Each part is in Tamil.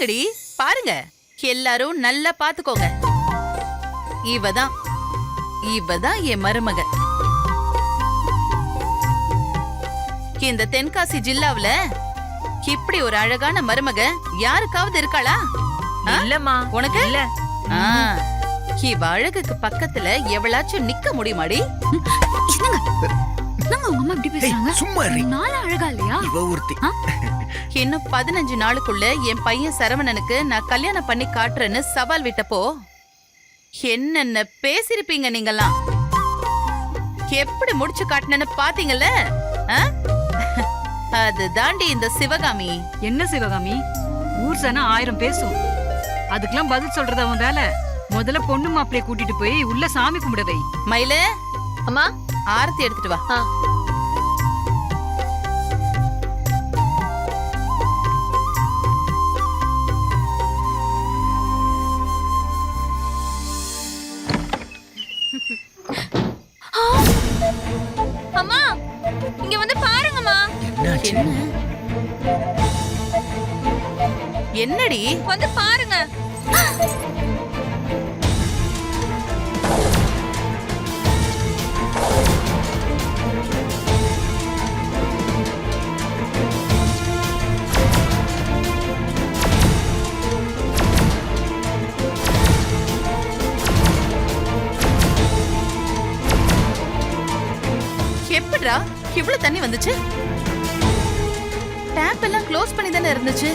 பாருங்கடி, பாருங்க. எல்லாரும் நல்லா பாத்துக்கோங்க. இவதான் என் மருமக. இந்த தென்காசி ஜில்லாவுல இப்படி ஒரு அழகான மருமக யாருக்காவது இருக்காளா? இல்லம்மா. உனக்கு இல்ல. இவ அழகுக்கு பக்கத்துல எவளாச்சும் நிக்க முடியுமாடி? இன்னும் 15 நாளுக்குள்ள என் பையன் சரவணனுக்கு நான் கல்யாணம் பண்ணி காட்டுறேன்னு சவால் விட்டப்போ என்னென்ன பேசிருப்பீங்க நீங்கெல்லாம். எப்படி முடிச்சு காட்டினு பாத்தீங்கல்ல? அது தாண்டி இந்த சிவகாமி. என்ன சிவகாமி? ஊர் சனா 1000 பேசும். அதுக்கெல்லாம் பதில் சொல்றது அவன் வேலை. முதல்ல பொண்ணு மாப்பிளைய கூட்டிட்டு போய் உள்ள சாமி கும்பிடவை. மயில, அம்மா ஆரத்தி எடுத்துட்டு வா. அம்மா இங்க வந்து பாருங்கம்மா. என்னடி? வந்து பாருங்க. எப்படிடா இவ்வளவு தண்ணி வந்துச்சு? டேப் எல்லாம் க்ளோஸ் பண்ணி தானே இருந்துச்சு.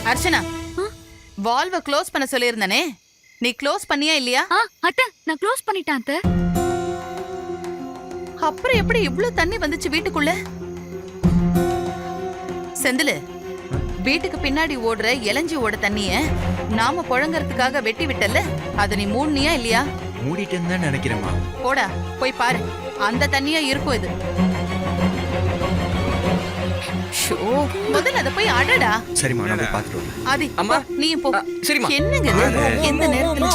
அர்ச்சனா, வால்வ க்ளோஸ் பண்ண சொல்லியிருந்தனே, நீ க்ளோஸ் பண்ணியா இல்லையா? அத்தை, நான் க்ளோஸ் பண்ணிட்டேன் அத்தை. அப்புறம் எப்படி இவ்வளவு தண்ணி வந்துச்சு வீட்டுக்குள்ள? செந்திலு, வீட்டுக்கு பின்னாடி ஓடுற இளஞ்சி ஓட தண்ணிய நாம புழங்கறதுக்காக வெட்டி விட்டல, அத நீ மூடினியா இல்லையா? மூடிட்டேன்னு தான் நினைக்கிறேம்மா. போடா, போய் பாரு. அந்த தண்ணியா இருக்கும் இது. முதல்ல அத போய் அடடா. சரிம்மா, நான் போய் பார்த்துட்டு வரேன். ஆதி, அம்மா நீயும் போ. சரிம்மா. என்னங்க இது? எந்த நேரத்துல?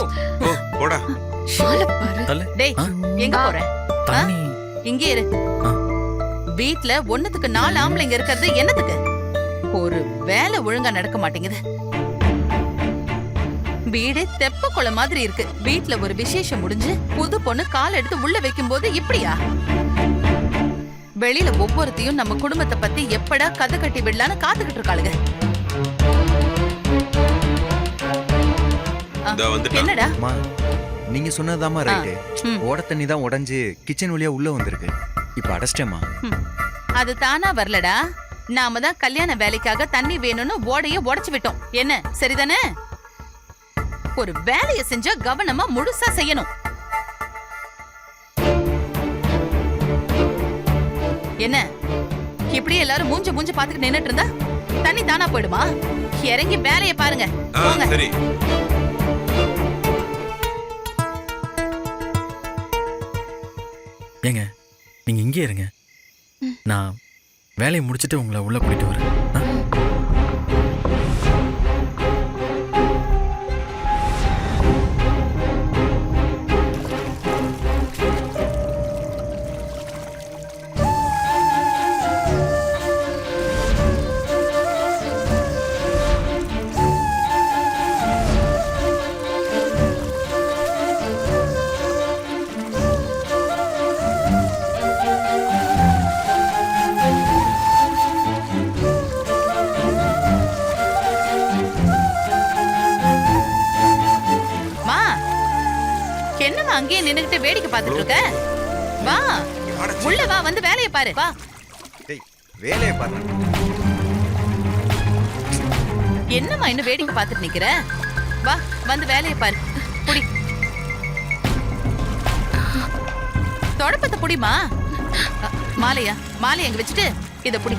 போடா. டேய், எங்க போற? இங்கே இரு. வீட்ல ஒண்ணுத்துக்கு 4 ஆம்பளைங்க இருக்கிறது என்னத்துக்கு? ஒரு வேலை ஒழுங்கா நடக்க மாட்டேங்குது. வீடு தெப்ப குள மாதிரி இருக்கு. வீட்ல ஒரு விசேஷம் முடிஞ்சு புது பொண்ணு கால் எடுத்து உள்ள வைக்கும் போது இப்படியா? வெளியில ஒவ்வொருத்தையும் நம்ம குடும்பத்தை பத்தி எப்படா கதை கட்டி விடலான்னு காத்துக்கிட்டு இருக்காளுங்க. என்னடா? நீங்க சொன்னதாமா ரைட்டு. ஓட தண்ணி தான் உடைஞ்சு கிச்சன் வழியா உள்ள வந்திருக்கு. இப்ப அடைச்சிட்டேமா. அது தானா வரலடா. நாம தான் கல்யாண வேலைக்காக தண்ணி வேணும்னு ஓடைய உடைச்சு விட்டோம். என்ன சரிதானே? ஒரு வேலைய செஞ்சா கவனமா முழுசா செய்யணும். என்ன இப்படி எல்லாரும் மூஞ்ச பாத்துக்கிட்டு நின்னுட்டு இருந்தா தண்ணி தானா போயிடுமா? இறங்கி வேலைய பாருங்க. சரி. ஏங்க, நீங்க இங்கே இருங்க. நான் வேலையை முடிச்சிட்டு உங்களை உள்ள கூட்டிட்டு வரேன். என்னமா அங்கேயே நின்னுகிட்டு வேடிக்கை பார்த்துட்டு இருக்க? வா, உள்ள வா, வந்து வேலைய பாரு. வா. டேய், வேலைய பாரு. என்னமா இன்னும் வேடிக்கை பார்த்துட்டு நிக்கிற? வா, வந்து வேலைய பாரு. புடி. தொடப்பத்தை புடிமா. மாலையா? மாலை எங்க வச்சுட்டு இத புடி.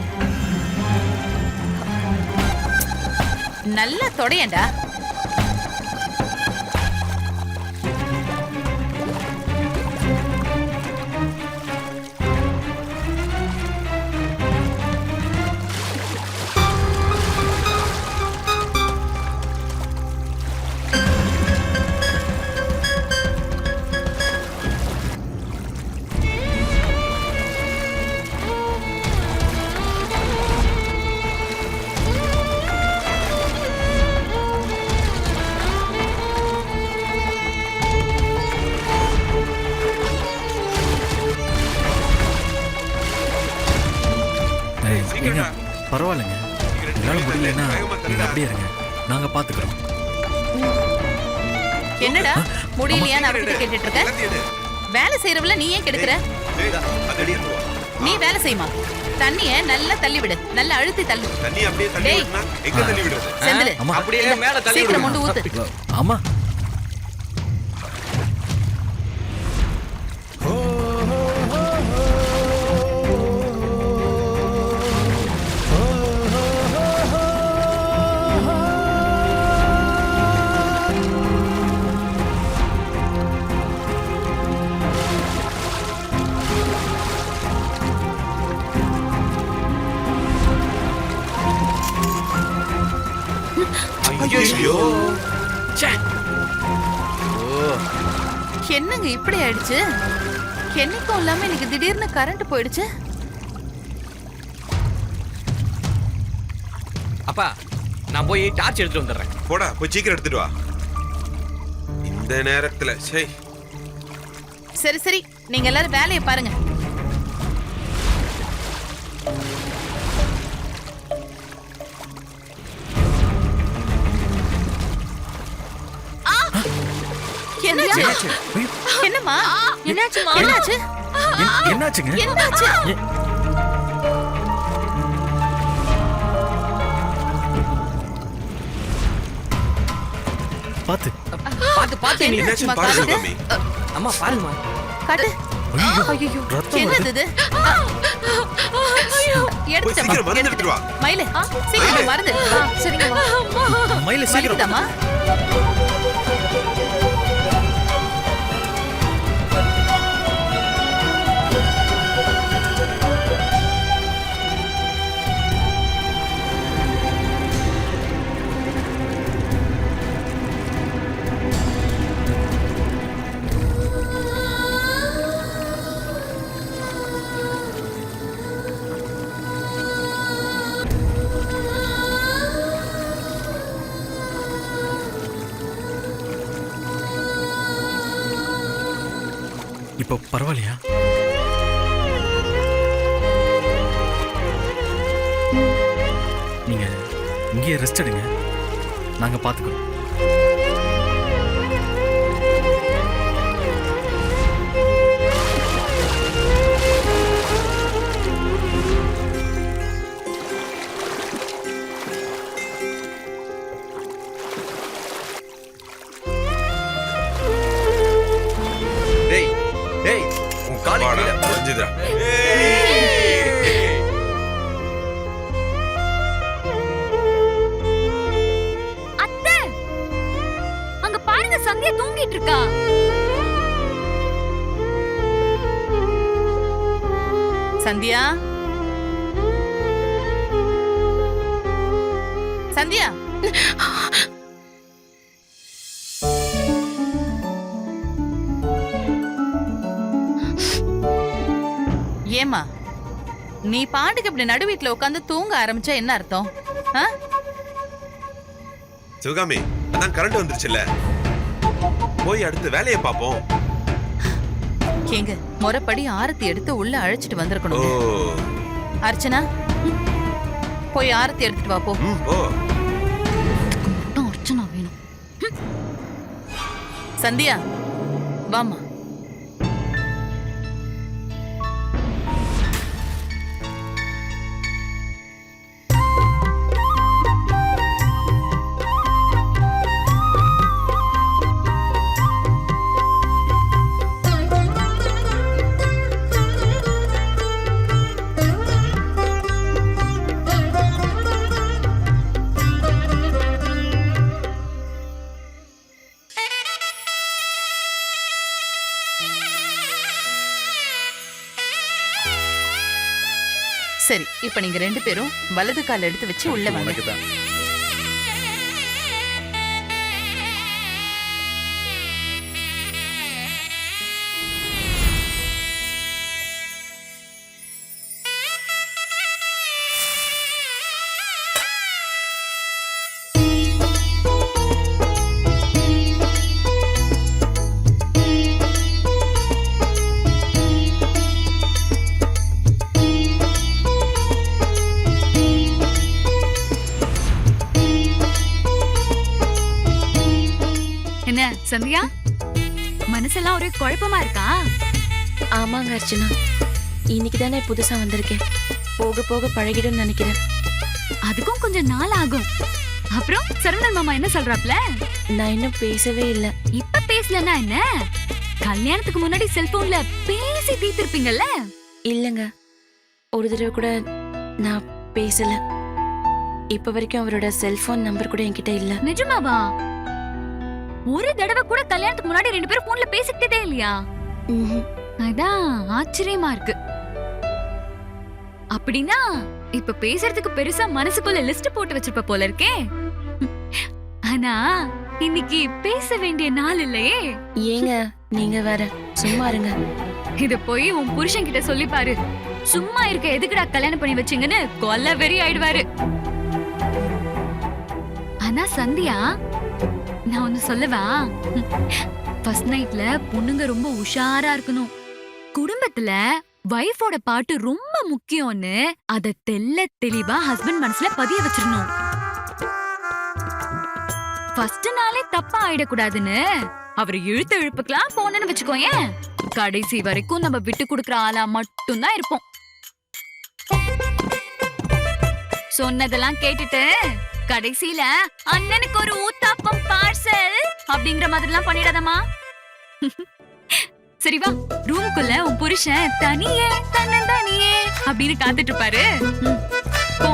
நல்லா தொடையண்டா. பரவாயில்லைங்க. உங்களால முடியலன்னா நீங்க அப்படியே இருங்க, நாங்க பாத்துக்கிறோம். என்னடா முடியலையான்னு அவர்கிட்ட கேட்டுட்டு இருக்க? வேலை செய்யறவள நீ ஏன் கெடுக்கிற? நீ வேலை செய்யுமா? தண்ணிய நல்லா தள்ளி விடு, நல்லா அழுத்தி தள்ளு. தண்ணி அப்படியே தள்ளி டேய். விடுனா எங்க தள்ளி விடுறது? செந்தில் அம்மா. அப்படியே மேல தள்ளி சீக்கிரம் விடுங்க. கொண்டு ஊத்து. ஆமா, ஐயோ. என்னங்க இப்படி ஆயிடுச்சு? என்னைக்கும் இல்லாம இன்னைக்கு திடீர்னு கரண்ட் போயிடுச்சு. அப்பா நான் போய் டார்ச் எடுத்துட்டு வந்துடுறேன். போடா போய் சீக்கிரம் எடுத்துட்டு வா. இந்த நேரத்துல சே. சரி சரி, நீங்க எல்லாரும் வேலையை பாருங்க. என்னாச்சு? ஐயோ, என்னம்மா? என்னாச்சுமா? என்னாச்சு? என்னாச்சுங்க? என்னாச்சு? எ- பாத்து. பாத்து பாத்து நீ. என்னாச்சுன்னு என்னம்மா பாரு காட்டுது? சிவகாமி. அம்மா பாருமா. காட்டு. ஐயோ, ஐயோ, ரத்தம் என்னது வருது. இது? போய் எடுத்துட்டேம்மா, சீக்கிரம் மருந்து எடுத்துட்டு எடுத்துட்டு வா. மயிலு, சீக்கிரம் மருந்து. சரிங்கம்மா. மயில சீக்கிரம். வலிக்குதாம்மா? இப்போ பரவாயில்லையா? நீங்க இங்கேயே ரெஸ்ட் எடுங்க, நாங்க பாத்துக்கிறோம். டேய் டேய் உன் காலி வாடா, கீழே. கொஞ்சிதா. அத்தை, அங்க பாருங்க சந்தியா தூங்கிட்டு இருக்கா. சந்தியா, சந்தியா, ஏமா நீ பாட்டுக்கு இப்படி நடு வீட்டுல உட்காந்து தூங்க ஆரம்பிச்சா என்ன அர்த்தம்? ஆ? சிவகாமி அதான் கரண்ட் வந்துருச்சுல்ல, போய் அடுத்து வேலையை பாப்போம். ஏங்க முறைப்படி ஆரத்தி எடுத்து உள்ள அழைச்சிட்டு ஓ வந்திருக்கணும். அர்ச்சனா, போய் ஆரத்தி எடுத்துட்டு வா போ. ஓ மட்டும் அர்ச்சனா வேணும். சந்தியா, வாமா. சரி, இப்ப நீங்க ரெண்டு பேரும் வலது கால் எடுத்து வச்சு உள்ள வாங்க. உனக்கு தான். என்ன சந்தியா, மனசெல்லாம் ஒரே குழப்பமா இருக்கா? ஆமாங்க அர்ச்சனா, இன்னைக்கு தானே புதுசா வந்திருக்கேன். போக போக பழகிடும் நினைக்கிறேன். அதுக்கும் கொஞ்சம் நாள் ஆகும். அப்புறம் சரவணன் மாமா என்ன சொல்றாப்ல? நான் இன்னும் பேசவே இல்ல. இப்ப பேசலன்னா என்ன? கல்யாணத்துக்கு முன்னாடி செல்போன்ல பேசி தீர்த்திருப்பீங்கல்ல? இல்லங்க, ஒரு தடவை கூட நான் பேசல. இப்ப வரைக்கும் அவரோட செல்போன் நம்பர் கூட என்கிட்ட இல்ல. நிஜமாவா? ஒரு தடவை கூட கல்யாணத்துக்கு முன்னாடி 2 பேரும் போன்ல பேசிக்கிட்டதே இல்லையா? ம்ஹும். அதான் ஆச்சரியமா இருக்கு. அப்படின்னா இப்ப பேசுறதுக்கு பெருசா மனசுக்குள்ள லிஸ்ட் போட்டு வச்சிருப்ப போல இருக்கே. ஆனா இன்னைக்கு பேச வேண்டிய நாள் இல்லையே. ஏங்க நீங்க வேற, சும்மா இருங்க. இத போய் உன் புருஷன் கிட்ட சொல்லி பாரு. சும்மா இருக்க எதுக்குடா கல்யாணம் பண்ணி வச்சீங்கன்னு கொல்ல வெறி ஆயிடுவாரு. ஆனா சந்தியா, நான் ஒன்னு சொல்லவா? ஃபர்ஸ்ட் நைட்ல பொண்ணுங்க ரொம்ப உஷாரா இருக்கணும். குடும்பத்துல வைஃபோட பாட்டு ரொம்ப முக்கியம்னு அத தெல்ல தெளிவா ஹஸ்பண்ட் மனசுல பதிய வச்சிரணும். ஃபர்ஸ்ட் நாளே தப்பா ஆயிடக்கூடாதுன்னு அவர் இழுத்த இழுப்புக்கெல்லாம் போனேன்னு வச்சுக்கோயேன், கடைசி வரைக்கும் நம்ம விட்டு கொடுக்கற ஆளா மட்டும்தான் இருப்போம். சொன்னதெல்லாம் கேட்டுட்டு கடைசியில அண்ணனுக்கு ஒரு ஊத்தாப்பம் பார்சல் அப்படிங்கிற மாதிரி எல்லாம் பண்ணிடாதமா. சரி வா, ரூமுக்குள்ள உன் புருஷன் தனியே தன்னந்தனியே அப்படின்னு காத்துட்டு இருப்பாரு. போ.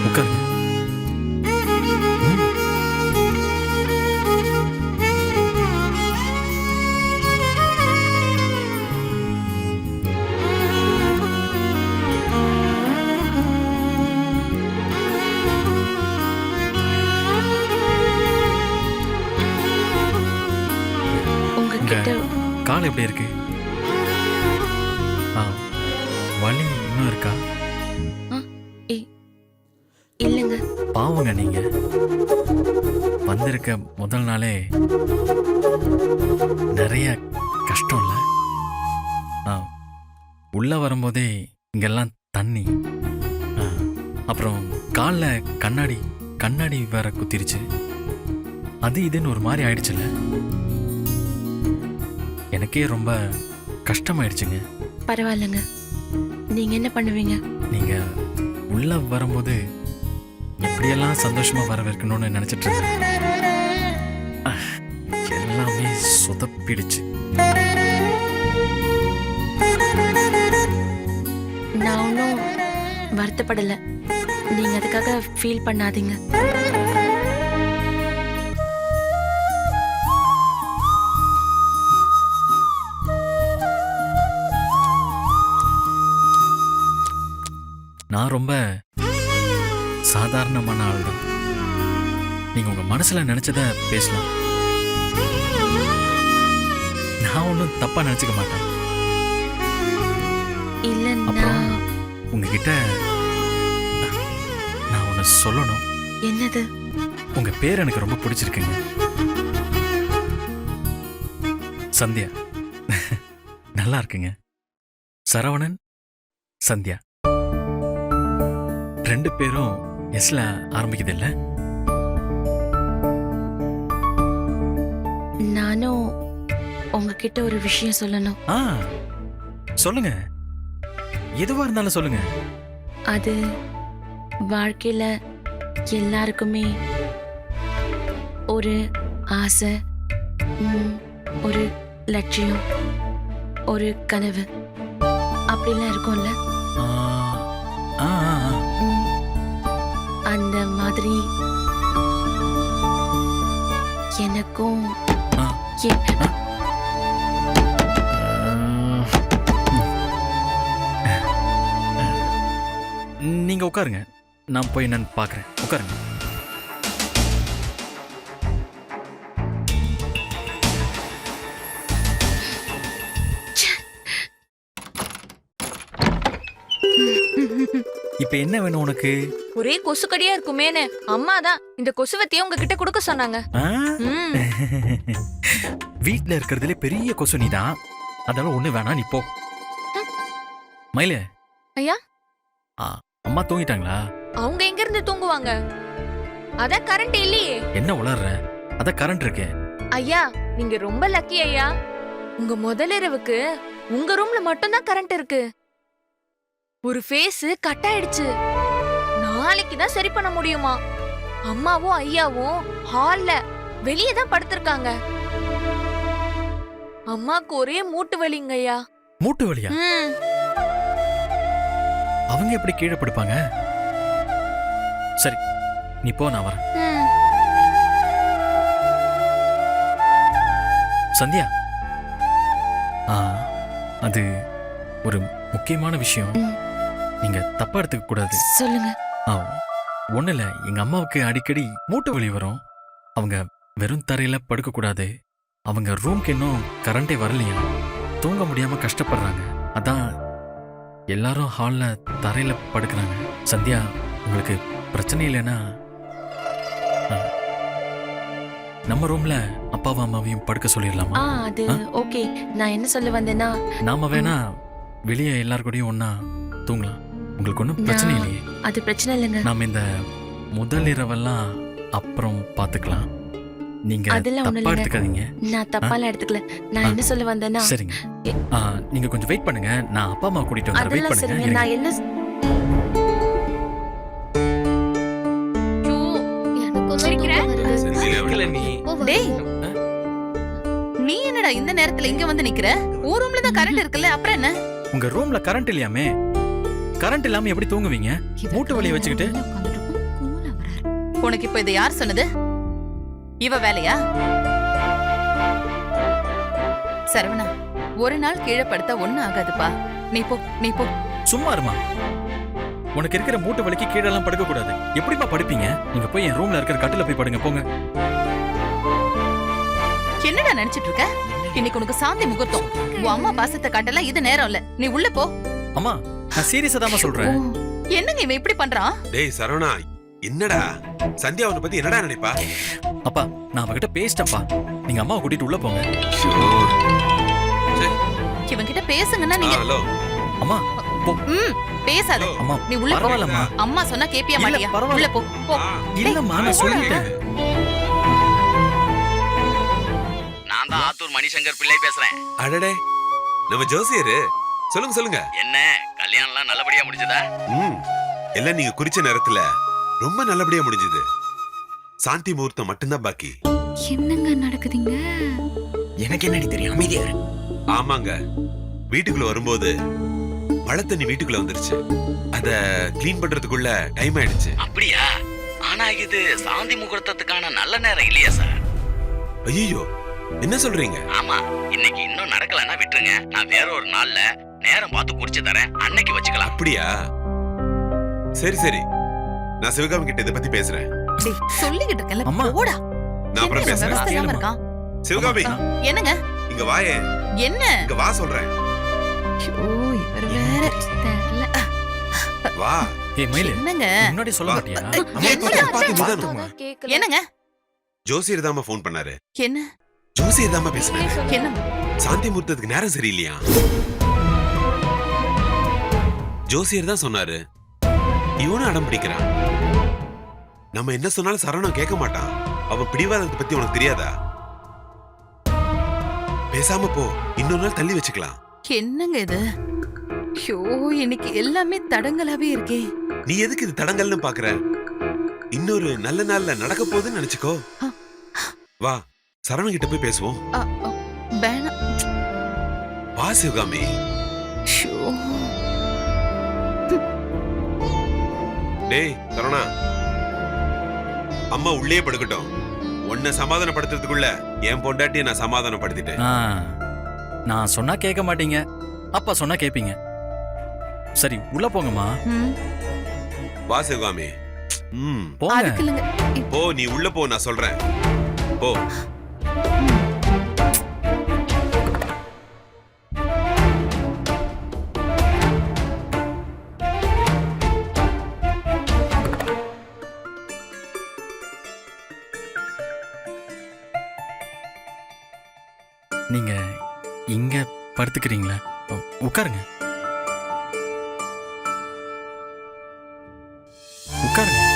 உட்காருங்க. உங்ககிட்ட கால் எப்படி இருக்கு? ஆ, வலி இன்னும் இருக்கா? இல்லங்க. பாவங்க நீங்க. வந்திருக்க முதல் நாளே நிறைய கஷ்டம் இல்ல? உள்ள வரும்போதே இங்கெல்லாம் தண்ணி, அப்புறம் காலில் கண்ணாடி வேற குத்திருச்சு. அது இதுன்னு ஒரு மாதிரி ஆயிடுச்சுல்ல? எனக்கே ரொம்ப கஷ்டமாயிடுச்சுங்க. பரவாயில்லங்க. நீங்க என்ன பண்ணுவீங்க? நீங்க உள்ள வரும்போது எப்படியெல்லாம் சந்தோஷமா வரவேற்கணும்னு நினைச்சிட்டு இருந்தேன். எல்லாமே சொதப்பிடுச்சு. நான் ஒன்றும் வருத்தப்படல. நீங்க அதுக்காக ஃபீல் பண்ணாதீங்க. நான் ரொம்ப சாதாரணமான ஆள் தான். நீங்க உங்க மனசுல நினைச்சத பேசலாம். நான் ஒன்றும் தப்பா நினைச்சுக்க மாட்டேன். இல்ல, அப்புறம் உங்ககிட்ட நான் ஒன்று சொல்லணும். என்னது? உங்க பேர் எனக்கு ரொம்ப பிடிச்சிருக்குங்க, சந்தியா. நல்லா இருக்குங்க. சரவணன், சந்தியா, 2 பேரும் எஸ்ல ஆரம்பிக்குது இல்ல? நானும் உங்ககிட்ட ஒரு விஷயம் சொல்லணும். சொல்லுங்க, எதுவா இருந்தாலும் சொல்லுங்க. அது வாழ்க்கையில எல்லாருக்குமே ஒரு ஆசை, ஒரு லட்சியம், ஒரு கனவு அப்படிலாம் இருக்கும்ல? அந்த மாதிரி எனக்கும் நீங்க உட்காருங்க, நான் போய் என்னன்னு பார்க்குறேன். உட்காருங்க. இப்ப என்ன வேணும் உனக்கு? ஒரே கொசுக்கடியா இருக்குமேன்னு அம்மா தான் இந்த கொசுவத்திய உங்ககிட்ட கொடுக்க சொன்னாங்க. ஆ? வீட்ல இருக்கிறதுல பெரிய கொசு நீதான். அதெல்லாம் ஒண்ணு வேணாம், நீ போ. மயிலே. ஐயா? அம்மா தூங்கிட்டாங்களா? அவங்க எங்க இருந்து தூங்குவாங்க? அதான் கரண்ட் இல்லையே. என்ன உளர்ற? அத கரண்ட் இருக்கு. ஐயா நீங்க ரொம்ப லக்கி ஐயா. உங்க முதல் இரவுக்கு உங்க ரூம்ல மட்டும் தான் கரண்ட் இருக்கு. ஒரு ஃபேஸ் கட் ஆயிடுச்சு. நாளைக்கு தான் சரி பண்ண முடியுமா? அம்மாவும் ஐயாவும் ஹால்ல வெளியே தான் படுத்திருக்காங்க. அம்மாக்கு ஒரே மூட்டு வலிங்க ஐயா. மூட்டு வலியா? அவங்க எப்படி கீழே படுப்பாங்க? சரி நீ போ, நான் வரேன். சந்தியா, அது ஒரு முக்கியமான விஷயம். நீங்க தப்பா எடுத்துக்க கூடாது. சொல்லுங்க. ஒண்ணு இல்ல, எங்க அம்மாவுக்கு அடிக்கடி மூட்டு வலி வரும். அவங்க வெறும் தரையில படுக்க கூடாது. அவங்க ரூம்க்கு இன்னும் கரண்டே வரலையா, தூங்க முடியாம கஷ்டப்படுறாங்க. அதான் எல்லாரும் ஹால்ல தரையில படுக்கிறாங்க. சந்தியா, உங்களுக்கு பிரச்சனை இல்லைன்னா நம்ம ரூம்ல அப்பாவும் அம்மாவையும் படுக்க சொல்லிடலாமா? அது ஓகே. நான் என்ன சொல்ல வந்தேன்னா, நாம வேணா வெளியே எல்லார் கூடயும் ஒன்னா தூங்கலாம். உங்களுக்கு ஒன்றும் பிரச்சனை இல்லையே? அது பிரச்சனை இல்லைங்க. நாம இந்த முதல் இரவெல்லாம் அப்புறம் பாத்துக்கலாம். நீங்க அதெல்லாம் ஒண்ணும் தப்பா இல்லைங்க. எடுத்துக்காதீங்க. நான் தப்பாலாம் எடுத்துக்கல. நான் என்ன சொல்ல வந்தேன்னா, சரிங்க. நீங்க கொஞ்சம் வெயிட் பண்ணுங்க, நான் அப்பா அம்மா கூட்டிட்டு வந்து வெயிட் அதெல்லாம் பண்ணுங்க. சரிங்க. நான் என்ன டேய், நீ என்னடா இந்த நேரத்துல இங்க வந்து நிக்கிற? ஊர் ரூம்ல தான் கரண்ட் இருக்குல்ல, அப்புறம் என்ன? உங்க ரூம்ல கரண்ட் இல்லையாமே? கரண்ட் இல்லாம எப்படி தூங்குவீங்க? மூட்டு வலியை வச்சுக்கிட்டு. உனக்கு இப்ப இதை யார் சொன்னது? இவ வேலையா? சரவணா, ஒரு நாள் கீழே படுத்தா ஒண்ணும் ஆகாதுப்பா. நீ போ, நீ போ. சும்மா இருமா. உனக்கு இருக்கிற மூட்டு வலிக்கு கீழே எல்லாம் படுக்க கூடாது. எப்படிப்பா படுப்பீங்க? நீங்க போய் என் ரூம்ல இருக்கிற கட்டில போய் படுங்க, போங்க. என்னடா நினைச்சிட்டு இருக்க? இன்னைக்கு உனக்கு சாந்தி முகூர்த்தம். உன் அம்மா பாசத்தை காட்டலாம் இது நேரம் இல்ல. நீ உள்ள போ. அம்மா, நான் சீரியஸா தான் சொல்றேன். என்னங்க இவன் இப்படி பண்றான்? டேய் சரவணா, என்னடா சந்தியா உன்னை பத்தி என்னடா நினைப்பா? அப்பா, நான் அவகிட்ட பேசிட்டேன்ப்பா. நீங்க அம்மாவை கூட்டிட்டு உள்ள போங்க. இவன் கிட்ட பேசுங்கன்னா நீங்க. ஹலோ அம்மா, போ. பேசாத. அம்மா, நீ உள்ள போ. பரவாயில்லம்மா. அம்மா சொன்னா கேப்பியா இல்ல, மாட்டியா? பரவாயில்ல. உள்ள போ. போ. இல்லம்மா, நான் சொல்லிட்டேன். நான் தான் ஆத்தூர் மணிசங்கர் பிள்ளை பேசுறேன். அடடே, நம்ம ஜோசியரு. சொல்லுங்க சொல்லுங்க. என்ன கல்யாணம்லாம் நல்லபடியா முடிஞ்சதா? எல்லாம் நீங்க குறிச்ச நேரத்துல ரொம்ப நல்லபடியா முடிஞ்சது. சாந்தி முகூர்த்தம் மட்டும்தான் பாக்கி. என்னங்க நடக்குதுங்க? எனக்கு என்னடி தெரியும், அமைதியா இரு. ஆமாங்க, வீட்டுக்குள்ள வரும்போது மழை தண்ணி வீட்டுக்குள்ள வந்துருச்சு. அத கிளீன் பண்றதுக்குள்ள டைம் ஆயிடுச்சு. அப்படியா? ஆனா இது சாந்தி முகூர்த்தத்துக்கான நல்ல நேரம் இல்லையா சார்? ஐயோ, என்ன சொல்றீங்க? ஆமா, இன்னைக்கு இன்னும் நடக்கலன்னா விட்டுருங்க. நான் வேற ஒரு நாள்ல நேரம் பார்த்து குறிச்சு தரேன், அன்னைக்கு வச்சுக்கலாம். அப்படியா? சரி சரி, நான் சிவகாமி கிட்ட இதை பத்தி பேசுறேன். டேய், சொல்லிக்கிட்டு இருக்கேன்ல, அம்மா. போடா. நான் அப்புறம் என்ன இவன் பேசுறேன். விவசாயம் இல்லாம இருக்கான்? சிவகாமி, என்னங்க? இங்க வாயே. என்ன? இங்க வா சொல்றேன். ஐயோ, இவர் வேற. தெரியல. வா. ஏய் மயிலு, என்னங்க? முன்னாடி சொல்ல மாட்டியா? அம்மா, பாத்து நிதானம். என்னங்க? ஜோசியர் தாமா போன் பண்ணாரு. என்ன? ஜோசியர் தாமா பேசுனாரு. என்ன? சாந்தி முகூர்த்தத்துக்கு நேரம் சரியில்லையா? ஜோசியர் தான் சொன்னாரு. இவனும் அடம் பிடிக்கிறான். நம்ம என்ன சொன்னாலும் சரவணன் கேட்க மாட்டான். அவன் பிடிவாதத்தை பத்தி உனக்கு தெரியாதா? பேசாம போ, இன்னொரு நாள் தள்ளி வச்சுக்கலாம். என்னங்க இது? ஐயோ, இன்னைக்கு எல்லாமே தடங்கலாவே இருக்கே. நீ எதுக்கு இது தடங்கல்னு பாக்குற? இன்னொரு நல்ல நாள்ல நடக்க போகுதுன்னு நினைச்சுக்கோ. வா, சரவணன் கிட்ட போய் பேசுவோம். வேணாம். வா சிவகாமி. ஐயோ. டேய் சரவணா, அம்மா உள்ளே படுக்கட்டும். உன்னை சமாதானப்படுத்துறதுக்குள்ள என் பொண்டாட்டியை நான் சமாதானப்படுத்திட்டேன். நான் சொன்னா கேட்க மாட்டீங்க, அப்பா சொன்னா கேப்பீங்க. சரி, உள்ள போங்கம்மா. வா சிவகாமி. போங்க. அதுக்கு இல்லைங்க. போ, நீ உள்ள போ, நான் சொல்றேன். போ. நீங்க இங்க படுத்துக்கிறீங்களா? உட்காருங்க. உட்காருங்க.